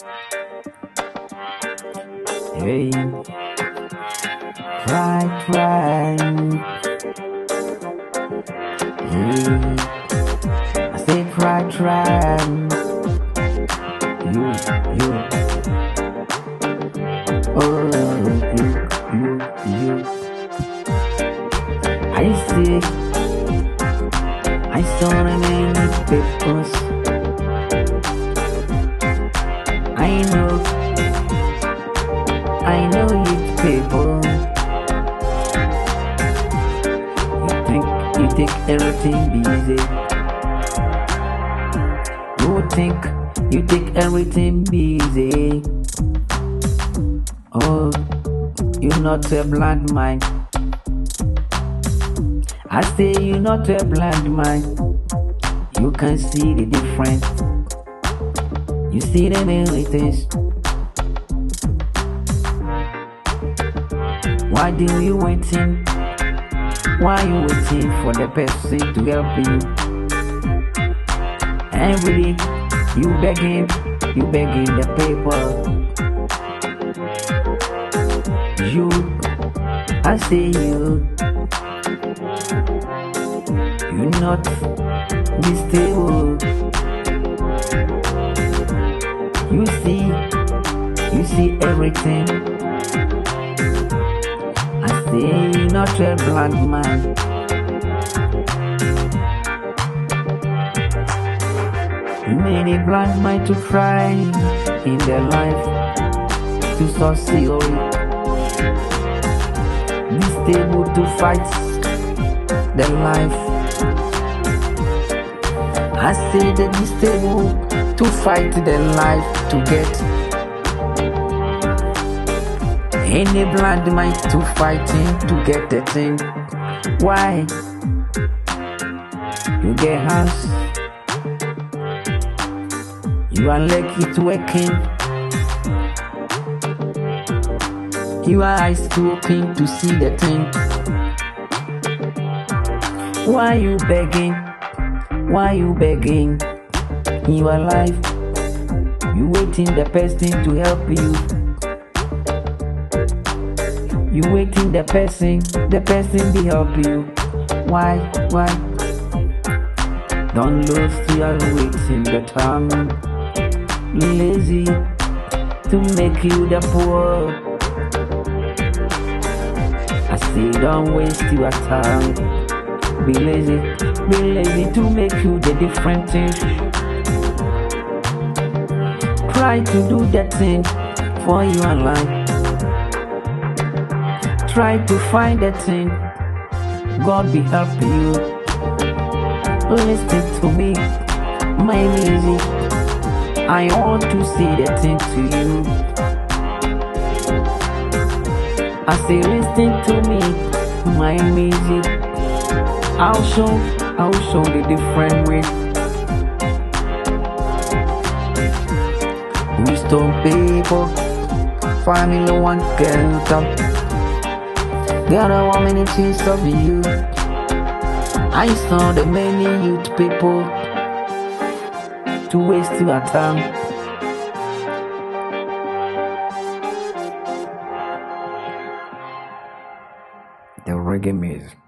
Hey, try. Hey, I say try. You. Oh, you. I saw the many papers. I know it's people. You take everything easy. You think you take everything easy. Oh, you're not a blind mind. I say you're not a blind mind. You can see the difference. You see the many things. Why do you waiting? Why you waiting for the person to help you? Every day you begging the paper. I say you're not be stable. You see everything. I say you're not a blind man. Many blind men to try in their life to succeed. Be stable to fight their life. I say that be stable to fight their life to get. Any blind mind to fighting to get the thing. Why? You get hands. You are lucky to working. Your eyes to open to see the thing. Why you begging? Why you begging in your life? You waiting the person to help you. You waiting the person be help you. Why? Don't lose your waiting the time. Lazy to make you the poor. I say don't waste your time. Be lazy to make you the different things. Try to do that thing for your life. Try to find that thing. God be helping you. Listen to me, my music. I want to see that thing to you. I say listen to me, my music. I'll show the different way. Wisdom people, family one can talk. There are many things of you. I saw the many youth people to waste your time. The reggae music.